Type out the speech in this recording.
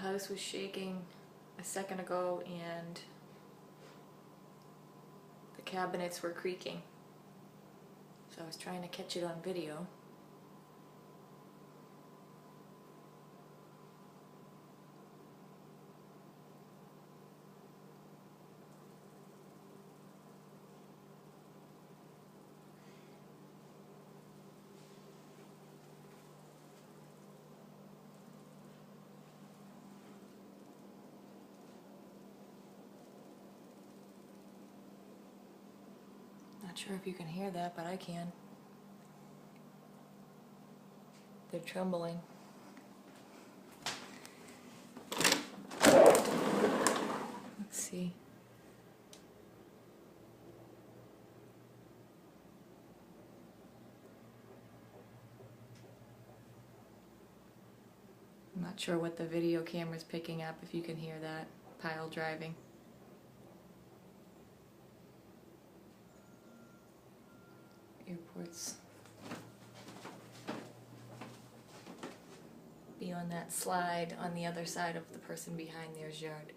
house was shaking a second ago and the cabinets were creaking. So I was trying to catch it on video. Not sure if you can hear that, but I can. They're trembling. Let's see. I'm not sure what the video camera's picking up, if you can hear that pile driving. Airports be on that slide on the other side of the person behind theirs yard.